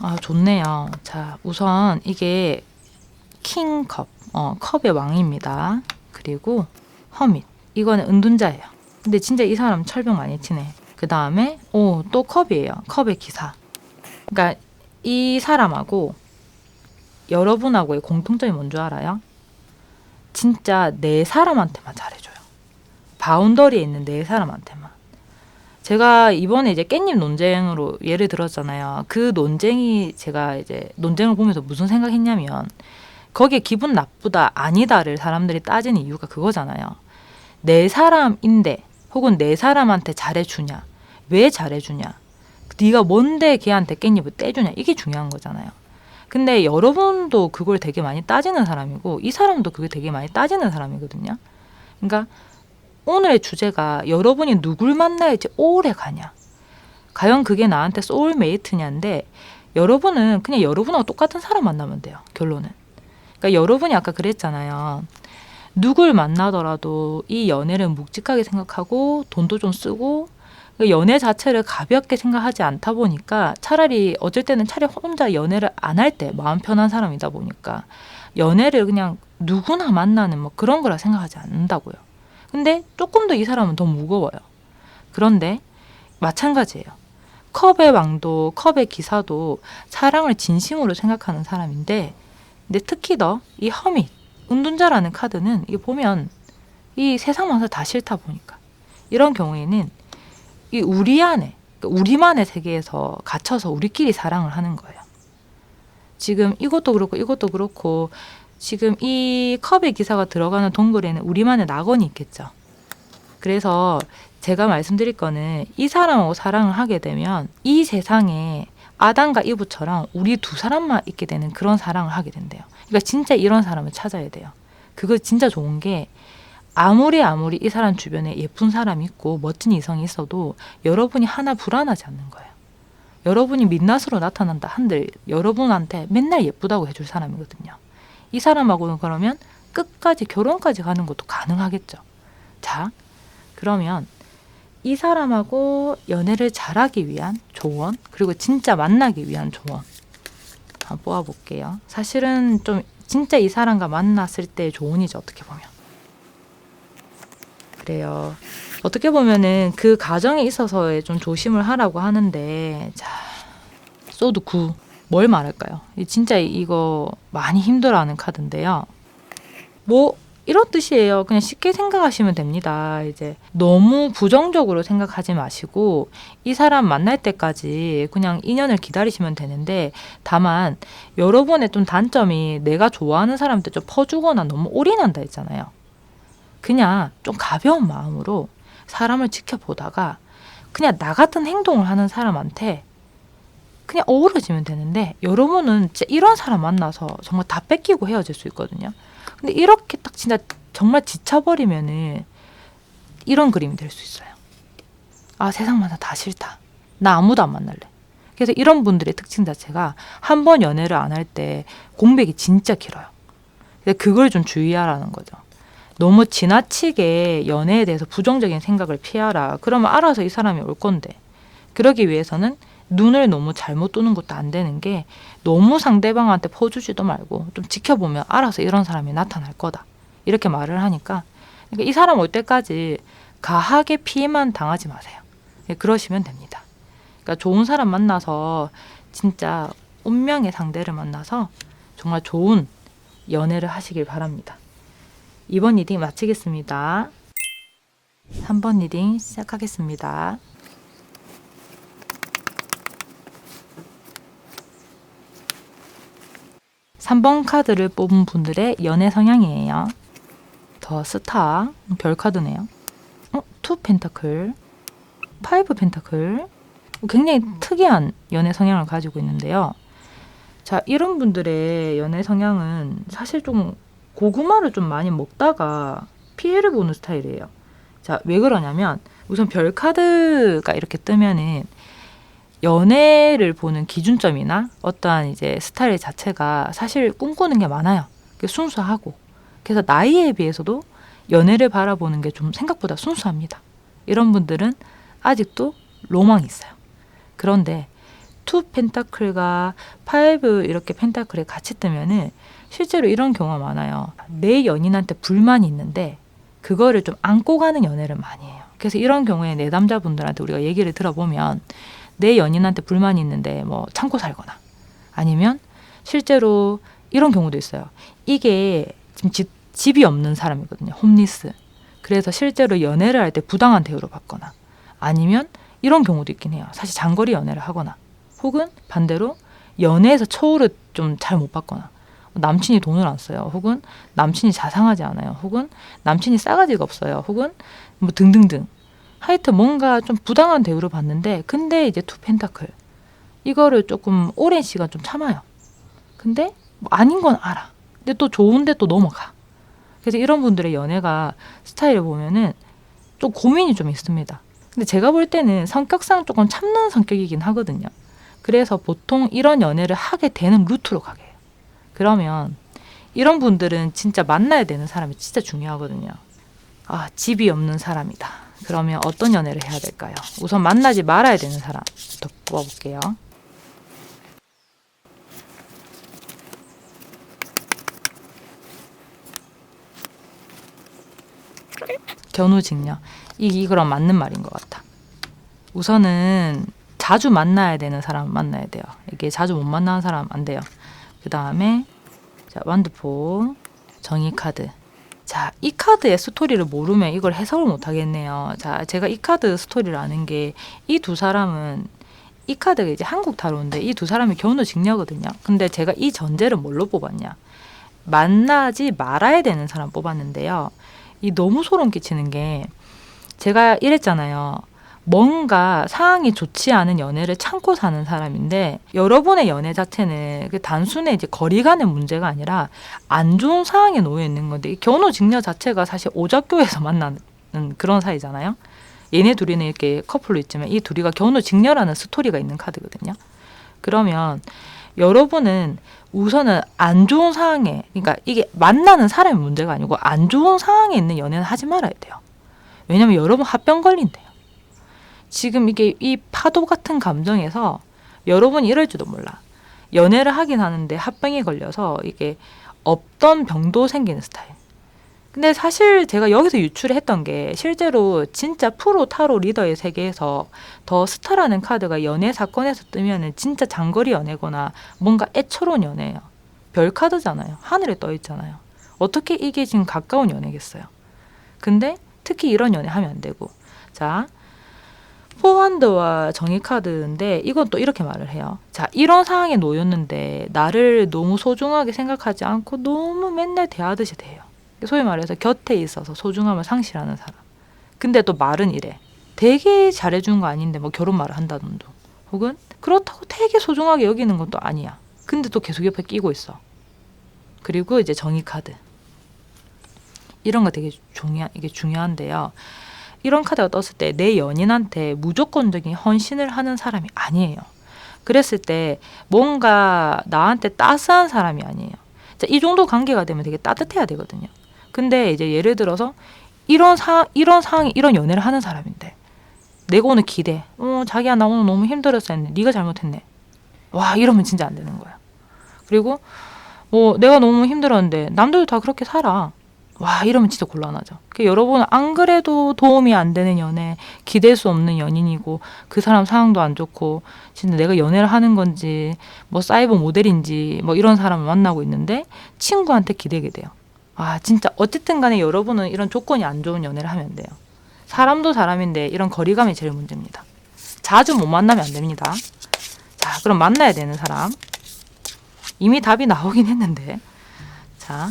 아, 좋네요. 자, 우선 이게 킹컵, 컵의 왕입니다. 그리고 허밋, 이거는 은둔자예요. 근데 진짜 이 사람 철벽 많이 치네. 그 다음에 또 컵이에요. 컵의 기사. 그러니까 이 사람하고 여러분하고의 공통점이 뭔지 알아요? 진짜 내 사람한테만 잘해줘요. 바운더리에 있는 내 사람한테만. 제가 이번에 이제 깻잎 논쟁으로 예를 들었잖아요. 그 논쟁이, 제가 이제 논쟁을 보면서 무슨 생각했냐면, 거기에 기분 나쁘다 아니다를 사람들이 따지는 이유가 그거잖아요. 내 사람인데 혹은 내 사람한테 잘해주냐, 왜 잘해주냐, 네가 뭔데 걔한테 깻잎을 떼주냐, 이게 중요한 거잖아요. 근데 여러분도 그걸 되게 많이 따지는 사람이고 이 사람도 그게 되게 많이 따지는 사람이거든요. 그러니까 오늘의 주제가 여러분이 누굴 만나야지 오래 가냐, 과연 그게 나한테 소울메이트냐인데, 여러분은 그냥 여러분하고 똑같은 사람 만나면 돼요, 결론은. 그러니까 여러분이 아까 그랬잖아요. 누굴 만나더라도 이 연애를 묵직하게 생각하고 돈도 좀 쓰고, 연애 자체를 가볍게 생각하지 않다 보니까 차라리 어쩔 때는 차라리 혼자 연애를 안 할 때 마음 편한 사람이다 보니까 연애를 그냥 누구나 만나는 뭐 그런 거라 생각하지 않는다고요. 근데 조금 더 이 사람은 더 무거워요. 그런데 마찬가지예요. 컵의 왕도 컵의 기사도 사랑을 진심으로 생각하는 사람인데, 근데 특히 더 이 허밋, 은둔자라는 카드는 이게 보면 이 세상 만사 다 싫다 보니까 이런 경우에는 이 우리 안에, 우리만의 세계에서 갇혀서 우리끼리 사랑을 하는 거예요. 지금 이것도 그렇고 이것도 그렇고 지금 이 컵에 기사가 들어가는 동굴에는 우리만의 낙원이 있겠죠. 그래서 제가 말씀드릴 거는 이 사람하고 사랑을 하게 되면 이 세상에 아담과 이브처럼 우리 두 사람만 있게 되는 그런 사랑을 하게 된대요. 그러니까 진짜 이런 사람을 찾아야 돼요. 그거 진짜 좋은 게 아무리 이 사람 주변에 예쁜 사람이 있고 멋진 이성이 있어도 여러분이 하나 불안하지 않는 거예요. 여러분이 민낯으로 나타난다 한들 여러분한테 맨날 예쁘다고 해줄 사람이거든요. 이 사람하고는 그러면 끝까지 결혼까지 가는 것도 가능하겠죠. 자, 그러면 이 사람하고 연애를 잘하기 위한 조언, 그리고 진짜 만나기 위한 조언 한번 뽑아볼게요. 사실은 좀 진짜 이 사람과 만났을 때 조언이죠. 어떻게 보면. 그래요. 어떻게 보면은 그 가정에 있어서의 좀 조심을 하라고 하는데, 자, 소드 9. 뭘 말할까요? 진짜 이거 많이 힘들어하는 카드인데요. 뭐 이런 뜻이에요. 그냥 쉽게 생각하시면 됩니다. 이제 너무 부정적으로 생각하지 마시고 이 사람 만날 때까지 그냥 인연을 기다리시면 되는데, 다만 여러분의 좀 단점이 내가 좋아하는 사람한테 좀 퍼주거나 너무 올인한다 했잖아요. 그냥 좀 가벼운 마음으로 사람을 지켜보다가 그냥 나 같은 행동을 하는 사람한테 그냥 어우러지면 되는데, 여러분은 진짜 이런 사람 만나서 정말 다 뺏기고 헤어질 수 있거든요. 근데 이렇게 딱 진짜 정말 지쳐버리면은 이런 그림이 될 수 있어요. 아, 세상 만나 다 싫다. 나 아무도 안 만날래. 그래서 이런 분들의 특징 자체가 한 번 연애를 안 할 때 공백이 진짜 길어요. 근데 그걸 좀 주의하라는 거죠. 너무 지나치게 연애에 대해서 부정적인 생각을 피하라. 그러면 알아서 이 사람이 올 건데. 그러기 위해서는 눈을 너무 잘못 뜨는 것도 안 되는 게, 너무 상대방한테 퍼주지도 말고 좀 지켜보면 알아서 이런 사람이 나타날 거다. 이렇게 말을 하니까, 그러니까 이 사람 올 때까지 가하게 피해만 당하지 마세요. 그러시면 됩니다. 그러니까 좋은 사람 만나서 진짜 운명의 상대를 만나서 정말 좋은 연애를 하시길 바랍니다. 2번 리딩 마치겠습니다. 3번 리딩 시작하겠습니다. (3번) 카드를 뽑은 분들의 연애 성향이에요. 더 스타, 별 카드네요. 투 펜타클, 파이브 펜타클. 굉장히 특이한 연애 성향을 가지고 있는데요. 자, 이런 분들의 연애 성향은 사실 좀 고구마를 좀 많이 먹다가 피해를 보는 스타일이에요. 자, 왜 그러냐면 우선 별 카드가 이렇게 뜨면은 연애를 보는 기준점이나 어떠한 이제 스타일 자체가 사실 꿈꾸는 게 많아요. 순수하고. 그래서 나이에 비해서도 연애를 바라보는 게 좀 생각보다 순수합니다. 이런 분들은 아직도 로망이 있어요. 그런데 투 펜타클과 파이브 이렇게 펜타클에 같이 뜨면은 실제로 이런 경우가 많아요. 내 연인한테 불만이 있는데 그거를 좀 안고 가는 연애를 많이 해요. 그래서 이런 경우에 내담자분들한테 우리가 얘기를 들어보면 내 연인한테 불만이 있는데 뭐 참고 살거나, 아니면 실제로 이런 경우도 있어요. 이게 지금 집이 없는 사람이거든요. 홈리스. 그래서 실제로 연애를 할 때 부당한 대우를 받거나, 아니면 이런 경우도 있긴 해요. 사실 장거리 연애를 하거나, 혹은 반대로 연애에서 처우를 좀 잘 못 받거나, 남친이 돈을 안 써요. 혹은 남친이 자상하지 않아요. 혹은 남친이 싸가지가 없어요. 혹은 뭐 등등등. 하여튼 뭔가 좀 부당한 대우를 받는데, 근데 이제 투 펜타클 이거를 조금 오랜 시간 좀 참아요. 근데 뭐 아닌 건 알아. 근데 또 좋은데 또 넘어가. 그래서 이런 분들의 연애가 스타일을 보면은 좀 고민이 좀 있습니다. 근데 제가 볼 때는 성격상 조금 참는 성격이긴 하거든요. 그래서 보통 이런 연애를 하게 되는 루트로 가게 해요. 그러면 이런 분들은 진짜 만나야 되는 사람이 진짜 중요하거든요. 아, 집이 없는 사람이다. 그러면 어떤 연애를 해야 될까요? 우선 만나지 말아야 되는 사람부터 뽑아볼게요. 견우직녀. 이거랑 맞는 말인 것 같아. 우선은 자주 만나야 되는 사람 만나야 돼요. 이게 자주 못 만나는 사람 안 돼요. 그 다음에 자, 완드포, 정의 카드. 자, 이 카드의 스토리를 모르면 이걸 해석을 못 하겠네요. 자, 제가 이 카드 스토리를 아는 게 이 두 사람은 이 카드가 이제 한국 타로인데 이 두 사람이 견우직녀거든요. 근데 제가 이 전제를 뭘로 뽑았냐? 만나지 말아야 되는 사람 뽑았는데요. 이 너무 소름 끼치는 게 제가 이랬잖아요. 뭔가 상황이 좋지 않은 연애를 참고 사는 사람인데 여러분의 연애 자체는 단순히 이제 거리 간의 문제가 아니라 안 좋은 상황에 놓여 있는 건데 이 견우직녀 자체가 사실 오작교에서 만나는 그런 사이잖아요. 얘네 둘이는 이렇게 커플로 있지만 이 둘이가 견우직녀라는 스토리가 있는 카드거든요. 그러면 여러분은 우선은 안 좋은 상황에, 그러니까 이게 만나는 사람의 문제가 아니고 안 좋은 상황에 있는 연애는 하지 말아야 돼요. 왜냐면 여러분 합병 걸린대요. 지금 이게 이 파도 같은 감정에서 여러분이 이럴지도 몰라. 연애를 하긴 하는데 합병이 걸려서 이게 없던 병도 생기는 스타일. 근데 사실 제가 여기서 유출을 했던 게 실제로 진짜 프로 타로 리더의 세계에서 더 스타라는 카드가 연애 사건에서 뜨면은 진짜 장거리 연애거나 뭔가 애처로운 연애예요. 별 카드잖아요. 하늘에 떠 있잖아요. 어떻게 이게 지금 가까운 연애겠어요. 근데 특히 이런 연애 하면 안 되고. 자, 포환드와 정의 카드인데 이건 또 이렇게 말을 해요. 자, 이런 상황에 놓였는데 나를 너무 소중하게 생각하지 않고 너무 맨날 대하듯이 대해요. 소위 말해서 곁에 있어서 소중함을 상실하는 사람. 근데 또 말은 이래. 되게 잘해주는 거 아닌데 뭐 결혼 말을 한다던도. 혹은 그렇다고 되게 소중하게 여기는 것도 아니야. 근데 또 계속 옆에 끼고 있어. 그리고 이제 정의 카드. 이런 거 되게 이게 중요한데요. 이런 카드가 떴을 때 내 연인한테 무조건적인 헌신을 하는 사람이 아니에요. 그랬을 때 뭔가 나한테 따스한 사람이 아니에요. 자, 이 정도 관계가 되면 되게 따뜻해야 되거든요. 근데 이제 예를 들어서 이런 상황이 이런 연애를 하는 사람인데 내가 오늘 기대. 자기야 나 오늘 너무 힘들었어 했네. 네가 잘못했네. 와, 이러면 진짜 안 되는 거야. 그리고 내가 너무 힘들었는데 남들도 다 그렇게 살아. 와, 이러면 진짜 곤란하죠. 그러니까 여러분은 안 그래도 도움이 안 되는 연애, 기댈 수 없는 연인이고 그 사람 상황도 안 좋고 진짜 내가 연애를 하는 건지 뭐 사이버 모델인지 뭐 이런 사람을 만나고 있는데 친구한테 기대게 돼요. 아, 진짜 어쨌든 간에 여러분은 이런 조건이 안 좋은 연애를 하면 안 돼요. 사람도 사람인데 이런 거리감이 제일 문제입니다. 자주 못 만나면 안 됩니다. 자, 그럼 만나야 되는 사람. 이미 답이 나오긴 했는데. 자,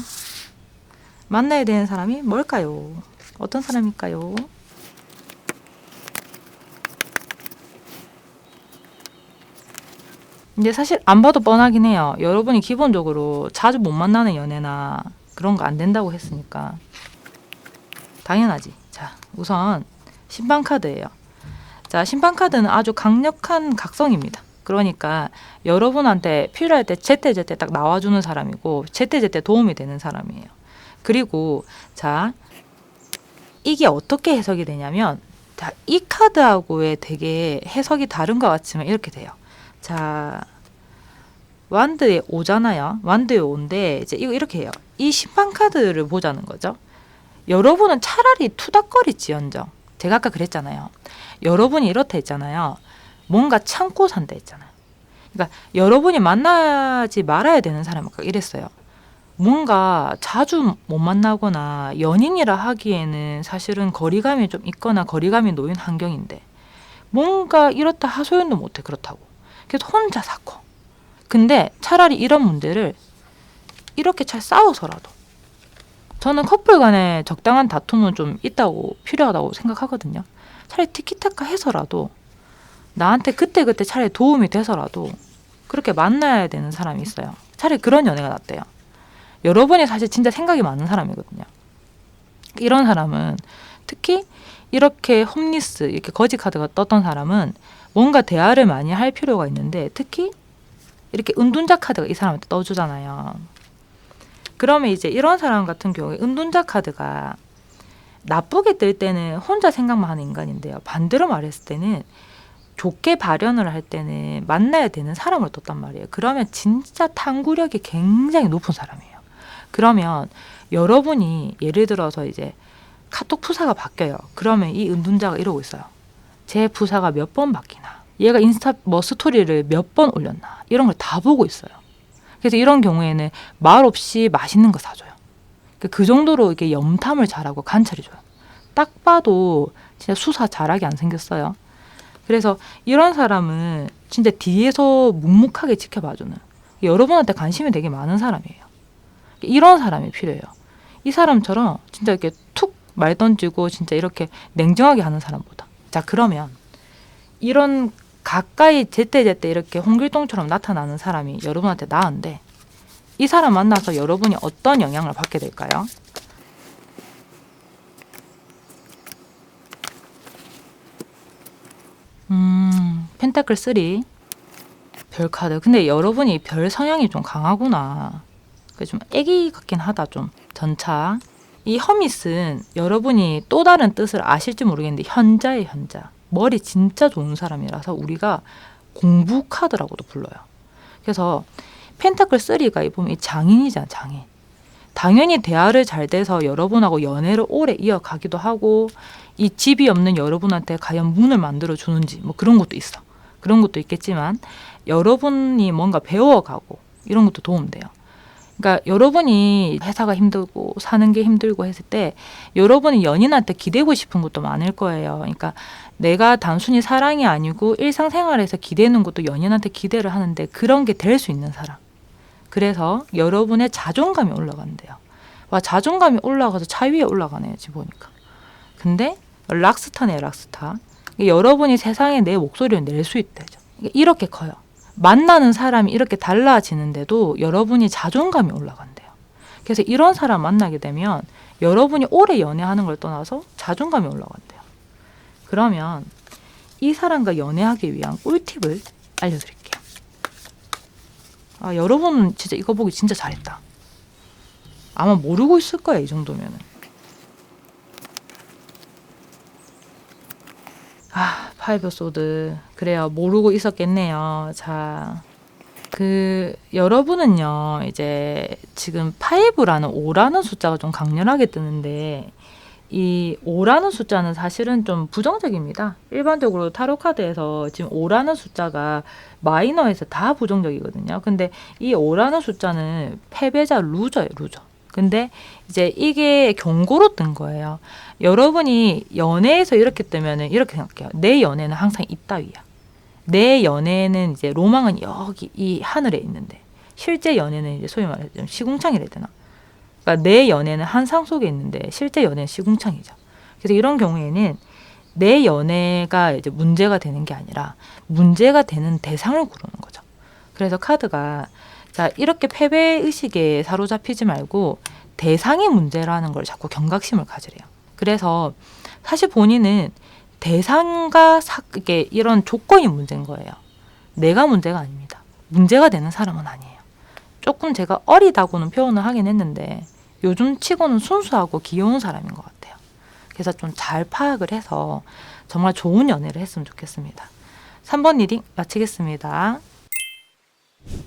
만나야 되는 사람이 뭘까요? 어떤 사람일까요? 이제 사실 안 봐도 뻔하긴 해요. 여러분이 기본적으로 자주 못 만나는 연애나 그런 거 안 된다고 했으니까. 당연하지. 자, 우선 심판카드예요. 자, 심판카드는 아주 강력한 각성입니다. 그러니까 여러분한테 필요할 때 제때제때 딱 나와주는 사람이고 제때제때 도움이 되는 사람이에요. 그리고 자, 이게 어떻게 해석이 되냐면 자, 이 카드하고의 되게 해석이 다른 것 같지만 이렇게 돼요. 자, 완드의 5잖아요. 완드의 5인데 이제 이거 이렇게 해요. 이 심판 카드를 보자는 거죠. 여러분은 차라리 투닥거리지언정. 제가 아까 그랬잖아요. 여러분이 이렇다 했잖아요. 뭔가 참고 산다 했잖아요. 그러니까 여러분이 만나지 말아야 되는 사람은 이랬어요. 뭔가 자주 못 만나거나 연인이라 하기에는 사실은 거리감이 좀 있거나 거리감이 놓인 환경인데 뭔가 이렇다 하소연도 못해. 그렇다고. 그래서 혼자 사고. 근데 차라리 이런 문제를 이렇게 잘 싸워서라도 저는 커플 간에 적당한 다툼은 좀 있다고 필요하다고 생각하거든요. 차라리 티키타카 해서라도 나한테 그때그때 차라리 도움이 돼서라도 그렇게 만나야 되는 사람이 있어요. 차라리 그런 연애가 낫대요. 여러분이 사실 진짜 생각이 많은 사람이거든요. 이런 사람은 특히 이렇게 홈리스 이렇게 거지 카드가 떴던 사람은 뭔가 대화를 많이 할 필요가 있는데 특히 이렇게 은둔자 카드가 이 사람한테 떠주잖아요. 그러면 이제 이런 사람 같은 경우에 은둔자 카드가 나쁘게 뜰 때는 혼자 생각만 하는 인간인데요. 반대로 말했을 때는 좋게 발현을 할 때는 만나야 되는 사람을 떴단 말이에요. 그러면 진짜 탐구력이 굉장히 높은 사람이에요. 그러면 여러분이 예를 들어서 이제 카톡 프사가 바뀌어요. 그러면 이 은둔자가 이러고 있어요. 제 프사가 몇 번 바뀌나. 얘가 인스타 스토리를 몇 번 올렸나. 이런 걸 다 보고 있어요. 그래서 이런 경우에는 말 없이 맛있는 거 사줘요. 그 정도로 이렇게 염탐을 잘하고 관찰해줘요. 딱 봐도 진짜 수사 잘하게 안 생겼어요. 그래서 이런 사람은 진짜 뒤에서 묵묵하게 지켜봐주는, 여러분한테 관심이 되게 많은 사람이에요. 이런 사람이 필요해요. 이 사람처럼 진짜 이렇게 툭 말 던지고 진짜 이렇게 냉정하게 하는 사람보다. 자, 그러면 이런 가까이 제때제때 이렇게 홍길동처럼 나타나는 사람이 여러분한테 나은데, 이 사람 만나서 여러분이 어떤 영향을 받게 될까요? 펜타클 3 별 카드. 근데 여러분이 별 성향이 좀 강하구나. 좀 애기 같긴 하다. 좀 전차. 이 허밋은 여러분이 또 다른 뜻을 아실지 모르겠는데 현자예요. 현자. 머리 진짜 좋은 사람이라서 우리가 공부 카드라고도 불러요. 그래서 펜타클 3가 보면 장인이잖아. 장인. 당연히 대화를 잘 돼서 여러분하고 연애를 오래 이어가기도 하고, 이 집이 없는 여러분한테 과연 문을 만들어 주는지 뭐 그런 것도 있어. 그런 것도 있겠지만 여러분이 뭔가 배워가고 이런 것도 도움돼요. 그러니까 여러분이 회사가 힘들고 사는 게 힘들고 했을 때 여러분이 연인한테 기대고 싶은 것도 많을 거예요. 그러니까 내가 단순히 사랑이 아니고 일상생활에서 기대는 것도 연인한테 기대를 하는데 그런 게 될 수 있는 사람. 그래서 여러분의 자존감이 올라간대요. 와, 자존감이 올라가서 차 위에 올라가네요. 지금 보니까. 근데 락스타네요. 락스타. 여러분이 세상에 내 목소리를 낼 수 있대죠. 이렇게 커요. 만나는 사람이 이렇게 달라지는데도 여러분이 자존감이 올라간대요. 그래서 이런 사람 만나게 되면 여러분이 오래 연애하는 걸 떠나서 자존감이 올라간대요. 그러면 이 사람과 연애하기 위한 꿀팁을 알려드릴게요. 아, 여러분은 진짜 이거 보기 진짜 잘했다. 아마 모르고 있을 거예요. 이 정도면은. 아, 파이브 소드. 그래요. 모르고 있었겠네요. 자, 여러분은요, 이제 지금 5라는 5라는 숫자가 좀 강렬하게 뜨는데, 이 5라는 숫자는 사실은 좀 부정적입니다. 일반적으로 타로 카드에서 지금 5라는 숫자가 마이너에서 다 부정적이거든요. 근데 이 5라는 숫자는 패배자, 루저예요, 루저. 근데 이제 이게 경고로 뜬 거예요. 여러분이 연애에서 이렇게 뜨면은 이렇게 생각해요. 내 연애는 항상 이따위야. 내 연애는 이제 로망은 여기 이 하늘에 있는데, 실제 연애는 이제 소위 말해서 좀 시궁창이라 해야 되나? 그러니까 내 연애는 한상 속에 있는데 실제 연애는 시궁창이죠. 그래서 이런 경우에는 내 연애가 이제 문제가 되는 게 아니라 문제가 되는 대상을 고르는 거죠. 그래서 카드가, 자, 이렇게 패배 의식에 사로잡히지 말고 대상이 문제라는 걸 자꾸 경각심을 가지래요. 그래서 사실 본인은 대상과 이게 이런 조건이 문제인 거예요. 내가 문제가 아닙니다. 문제가 되는 사람은 아니에요. 조금 제가 어리다고는 표현을 하긴 했는데 요즘 치고는 순수하고 귀여운 사람인 것 같아요. 그래서 좀 잘 파악을 해서 정말 좋은 연애를 했으면 좋겠습니다. 3번 리딩 마치겠습니다.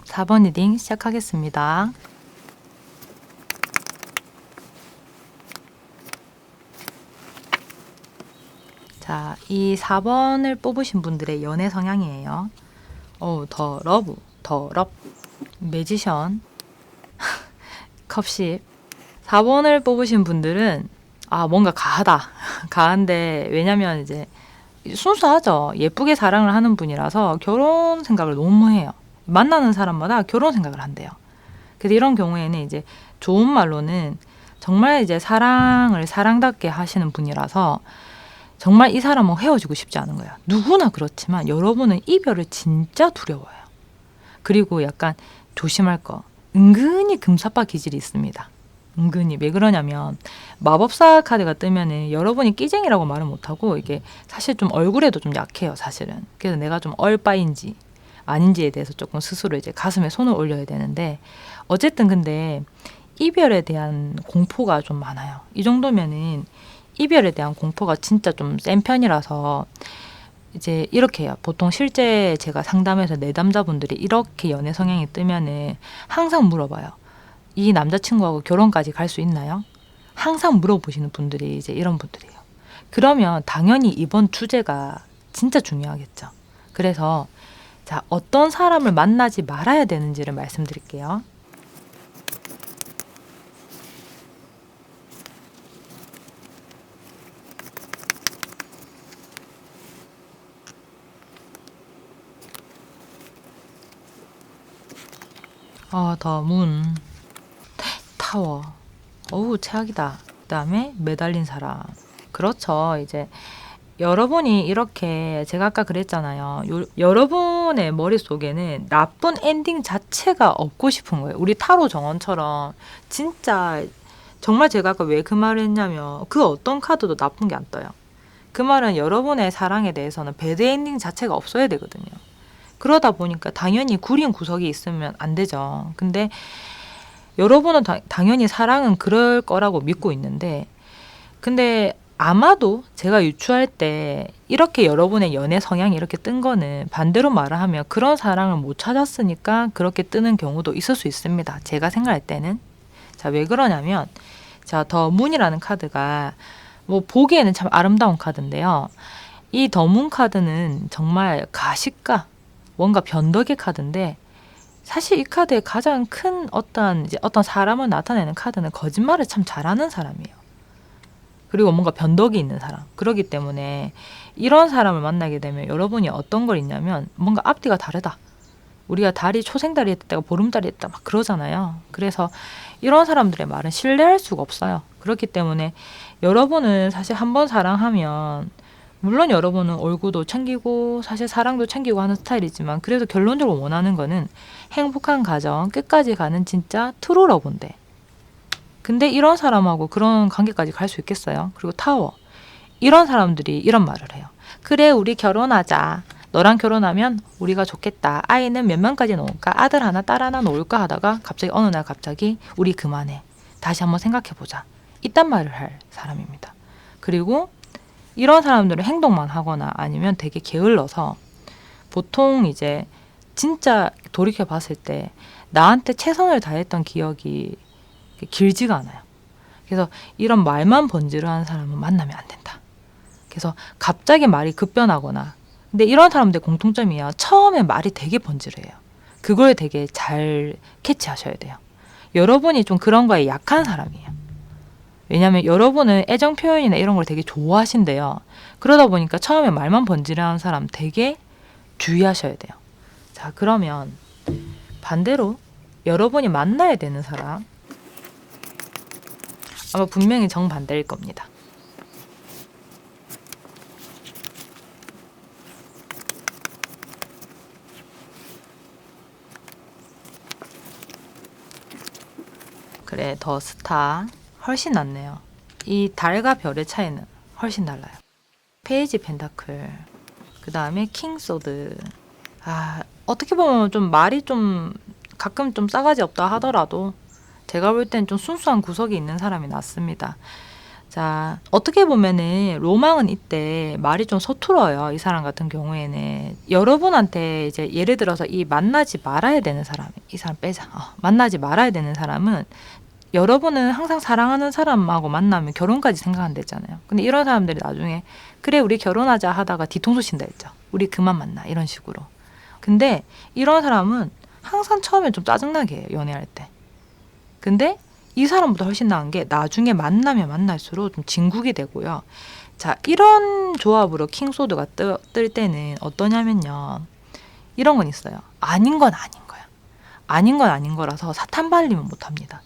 4번 리딩 시작하겠습니다. 자, 이 4번을 뽑으신 분들의 연애 성향이에요. 더 러브, 더 럽, 매지션, 컵십. 4번을 뽑으신 분들은 뭔가 가하다. 가한데, 왜냐면 이제 순수하죠. 예쁘게 사랑을 하는 분이라서 결혼 생각을 너무 해요. 만나는 사람마다 결혼 생각을 한대요. 그래서 이런 경우에는 이제 좋은 말로는 정말 이제 사랑을 사랑답게 하시는 분이라서 정말 이 사람은 헤어지고 싶지 않은 거예요. 누구나 그렇지만 여러분은 이별을 진짜 두려워요. 그리고 약간 조심할 거. 은근히 금사빠 기질이 있습니다. 은근히. 왜 그러냐면 마법사 카드가 뜨면은 여러분이 끼쟁이라고 말은 못하고 이게 사실 좀 얼굴에도 좀 약해요. 사실은. 그래서 내가 좀 얼빠인지 아닌지에 대해서 조금 스스로 이제 가슴에 손을 올려야 되는데, 어쨌든 근데 이별에 대한 공포가 좀 많아요. 이 정도면은 이별에 대한 공포가 진짜 좀 센 편이라서 이제 이렇게 해요. 보통 실제 제가 상담해서 내담자분들이 이렇게 연애 성향이 뜨면은 항상 물어봐요. 이 남자친구하고 결혼까지 갈 수 있나요? 항상 물어보시는 분들이 이제 이런 분들이에요. 그러면 당연히 이번 주제가 진짜 중요하겠죠. 그래서 자, 어떤 사람을 만나지 말아야 되는지를 말씀드릴게요. 더 문, 타워. 어우, 최악이다. 그다음에 매달린 사람. 그렇죠. 이제 여러분이 이렇게 제가 아까 그랬잖아요. 여러분의 머릿속에는 나쁜 엔딩 자체가 없고 싶은 거예요. 우리 타로 정원처럼 진짜 정말 제가 아까 왜 그 말을 했냐면 그 어떤 카드도 나쁜 게 안 떠요. 그 말은 여러분의 사랑에 대해서는 배드 엔딩 자체가 없어야 되거든요. 그러다 보니까 당연히 구린 구석이 있으면 안 되죠. 근데 여러분은 당연히 사랑은 그럴 거라고 믿고 있는데 근데 아마도 제가 유추할 때 이렇게 여러분의 연애 성향이 이렇게 뜬 거는 반대로 말을 하면 그런 사랑을 못 찾았으니까 그렇게 뜨는 경우도 있을 수 있습니다. 제가 생각할 때는. 자, 왜 그러냐면 자, 더 문이라는 카드가 뭐 보기에는 참 아름다운 카드인데요. 이 더 문 카드는 정말 가식과 뭔가 변덕의 카드인데 사실 이 카드의 가장 큰 어떤 사람을 나타내는 카드는 거짓말을 참 잘하는 사람이에요. 그리고 뭔가 변덕이 있는 사람. 그렇기 때문에 이런 사람을 만나게 되면 여러분이 어떤 걸 있냐면 뭔가 앞뒤가 다르다. 우리가 초생다리 했다가 보름다리 했다 막 그러잖아요. 그래서 이런 사람들의 말은 신뢰할 수가 없어요. 그렇기 때문에 여러분은 사실 한번 사랑하면 물론 여러분은 얼굴도 챙기고 사실 사랑도 챙기고 하는 스타일이지만 그래도 결론적으로 원하는 거는 행복한 가정 끝까지 가는 진짜 트루 러브인데 근데 이런 사람하고 그런 관계까지 갈 수 있겠어요? 그리고 타워. 이런 사람들이 이런 말을 해요. 그래, 우리 결혼하자. 너랑 결혼하면 우리가 좋겠다. 아이는 몇 명까지 놓을까? 아들 하나, 딸 하나 놓을까? 하다가 갑자기 어느 날 갑자기 우리 그만해. 다시 한번 생각해보자. 이딴 말을 할 사람입니다. 그리고 이런 사람들은 행동만 하거나 아니면 되게 게을러서 보통 이제 진짜 돌이켜봤을 때 나한테 최선을 다했던 기억이 길지가 않아요. 그래서 이런 말만 번지르한 사람은 만나면 안 된다. 그래서 갑자기 말이 급변하거나 근데 이런 사람들 공통점이야. 처음에 말이 되게 번지르해요. 그걸 되게 잘 캐치하셔야 돼요. 여러분이 좀 그런 거에 약한 사람이에요. 왜냐하면 여러분은 애정 표현이나 이런 걸 되게 좋아하신대요. 그러다 보니까 처음에 말만 번지르한 사람 되게 주의하셔야 돼요. 자, 그러면 반대로 여러분이 만나야 되는 사람 아마 분명히 정반대일 겁니다. 그래, 더 스타 훨씬 낫네요. 이 달과 별의 차이는 훨씬 달라요. 페이지 펜타클, 그 다음에 킹 소드. 어떻게 보면 좀 말이 좀 가끔 좀 싸가지 없다 하더라도 제가 볼 땐 좀 순수한 구석이 있는 사람이 낫습니다. 자, 어떻게 보면은 로망은 이때 말이 좀 서툴어요. 이 사람 같은 경우에는 여러분한테 이제 예를 들어서 이 만나지 말아야 되는 사람, 이 사람 빼자. 만나지 말아야 되는 사람은 여러분은 항상 사랑하는 사람하고 만나면 결혼까지 생각한댔잖아요. 근데 이런 사람들이 나중에 그래 우리 결혼하자 하다가 뒤통수 친다 했죠. 우리 그만 만나 이런 식으로. 근데 이런 사람은 항상 처음에 좀 짜증나게 해요. 연애할 때. 근데 이 사람보다 훨씬 나은 게 나중에 만나면 만날수록 좀 진국이 되고요. 자, 이런 조합으로 킹소드가 뜰 때는 어떠냐면요. 이런 건 있어요. 아닌 건 아닌 거야. 아닌 건 아닌 거라서 사탄 발림은 못합니다.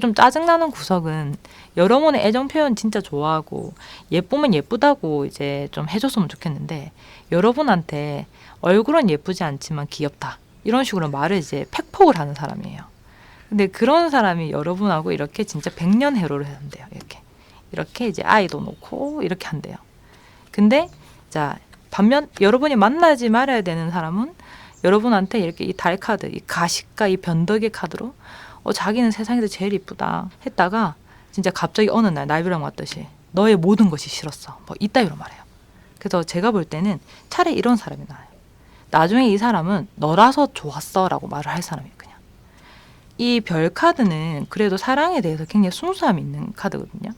좀 짜증나는 구석은 여러분의 애정 표현 진짜 좋아하고 예쁘면 예쁘다고 이제 좀 해줬으면 좋겠는데 여러분한테 얼굴은 예쁘지 않지만 귀엽다. 이런 식으로 말을 이제 팩폭을 하는 사람이에요. 근데 그런 사람이 여러분하고 이렇게 진짜 100년 해로를 한대요. 이렇게 이제 아이도 놓고 이렇게 한대요. 근데 자, 반면 여러분이 만나지 말아야 되는 사람은 여러분한테 이렇게 이 달 카드, 이 가식과 이 변덕의 카드로 자기는 세상에서 제일 이쁘다 했다가 진짜 갑자기 어느 날 날벼락 맞듯이 너의 모든 것이 싫었어. 뭐 이따위로 말해요. 그래서 제가 볼 때는 차라리 이런 사람이 나아요. 나중에 이 사람은 너라서 좋았어 라고 말을 할 사람이에요. 그냥. 이 별 카드는 그래도 사랑에 대해서 굉장히 순수함이 있는 카드거든요.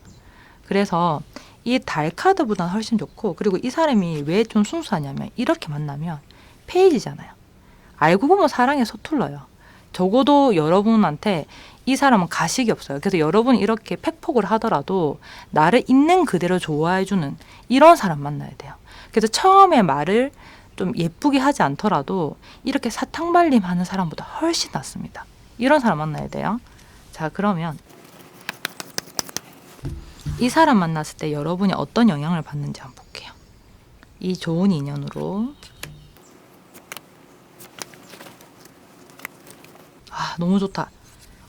그래서 이 달 카드보다는 훨씬 좋고 그리고 이 사람이 왜 좀 순수하냐면 이렇게 만나면 페이지잖아요. 알고 보면 사랑에 서툴러요. 적어도 여러분한테 이 사람은 가식이 없어요. 그래서 여러분이 이렇게 팩폭을 하더라도 나를 있는 그대로 좋아해주는 이런 사람 만나야 돼요. 그래서 처음에 말을 좀 예쁘게 하지 않더라도 이렇게 사탕발림 하는 사람보다 훨씬 낫습니다. 이런 사람 만나야 돼요. 자, 그러면 이 사람 만났을 때 여러분이 어떤 영향을 받는지 한번 볼게요. 이 좋은 인연으로. 아, 너무 좋다.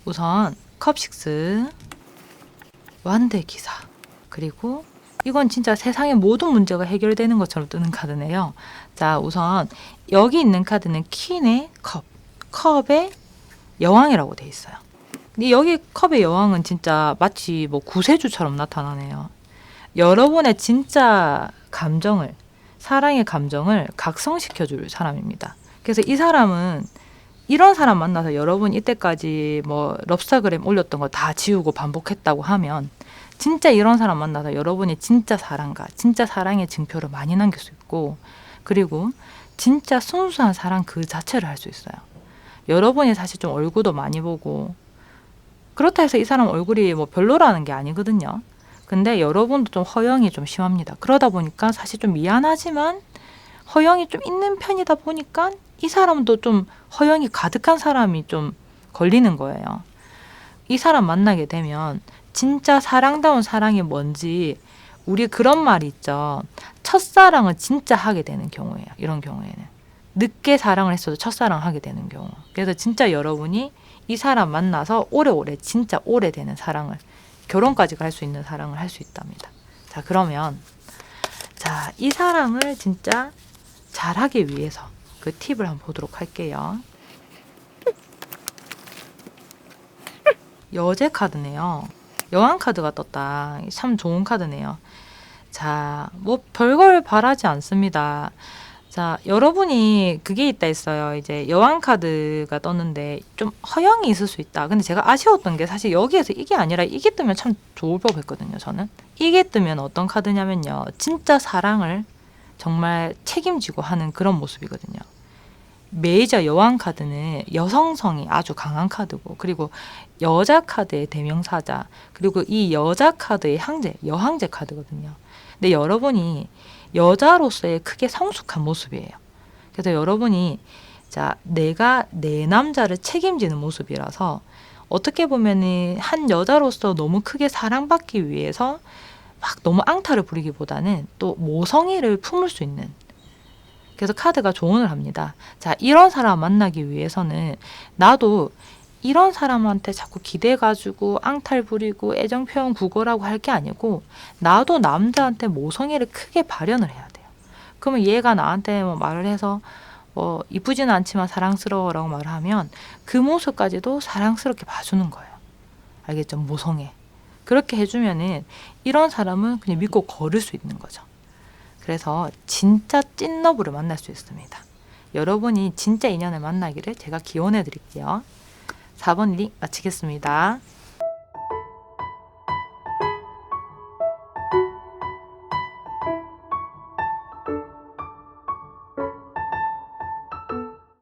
우선 컵6, 완대기사, 그리고 이건 진짜 세상의 모든 문제가 해결되는 것처럼 뜨는 카드네요. 자, 우선 여기 있는 카드는 퀸의 컵, 컵의 여왕이라고 돼 있어요. 근데 여기 컵의 여왕은 진짜 마치 뭐 구세주처럼 나타나네요. 여러분의 진짜 감정을, 사랑의 감정을 각성시켜줄 사람입니다. 그래서 이 사람은 이런 사람 만나서 여러분 이때까지 뭐 럽스타그램 올렸던 거 다 지우고 반복했다고 하면 진짜 이런 사람 만나서 여러분이 진짜 사랑과 진짜 사랑의 증표를 많이 남길 수 있고, 그리고 진짜 순수한 사랑 그 자체를 할 수 있어요. 여러분이 사실 좀 얼굴도 많이 보고, 그렇다 해서 이 사람 얼굴이 뭐 별로라는 게 아니거든요. 근데 여러분도 좀 허영이 좀 심합니다. 그러다 보니까 사실 좀 미안하지만 허영이 좀 있는 편이다 보니까 이 사람도 좀 허영이 가득한 사람이 좀 걸리는 거예요. 이 사람 만나게 되면 진짜 사랑다운 사랑이 뭔지, 우리 그런 말이 있죠. 첫사랑을 진짜 하게 되는 경우예요. 이런 경우에는 늦게 사랑을 했어도 첫사랑 하게 되는 경우. 그래서 진짜 여러분이 이 사람 만나서 오래오래 진짜 오래되는 사랑을, 결혼까지 갈 수 있는 사랑을 할 수 있답니다. 자, 그러면 자, 이 사랑을 진짜 잘하기 위해서 그 팁을 한번 보도록 할게요. 여제 카드네요. 여왕 카드가 떴다. 참 좋은 카드네요. 자, 뭐 별걸 바라지 않습니다. 자, 여러분이 그게 있다 했어요. 이제 여왕 카드가 떴는데 좀 허영이 있을 수 있다. 근데 제가 아쉬웠던 게 사실 여기에서 이게 아니라 이게 뜨면 참 좋을 법했거든요. 저는 이게 뜨면 어떤 카드냐면요, 진짜 사랑을 정말 책임지고 하는 그런 모습이거든요. 메이저 여왕 카드는 여성성이 아주 강한 카드고, 그리고 여자 카드의 대명사자, 그리고 이 여자 카드의 항제, 여항제 카드거든요. 근데 여러분이 여자로서의 크게 성숙한 모습이에요. 그래서 여러분이 자, 내가 내 남자를 책임지는 모습이라서 어떻게 보면은 한 여자로서 너무 크게 사랑받기 위해서 막 너무 앙탈을 부리기보다는 또 모성애를 품을 수 있는, 그래서 카드가 조언을 합니다. 자, 이런 사람 만나기 위해서는 나도 이런 사람한테 자꾸 기대가지고 앙탈 부리고 애정 표현 구걸하고 할 게 아니고 나도 남자한테 모성애를 크게 발현을 해야 돼요. 그러면 얘가 나한테 뭐 말을 해서 뭐 이쁘지는 않지만 사랑스러워라고 말을 하면 그 모습까지도 사랑스럽게 봐주는 거예요. 알겠죠? 모성애. 그렇게 해주면은 이런 사람은 그냥 믿고 걸을 수 있는 거죠. 그래서 진짜 찐러브를 만날 수 있습니다. 여러분이 진짜 인연을 만나기를 제가 기원해 드릴게요. 4번 리딩 마치겠습니다.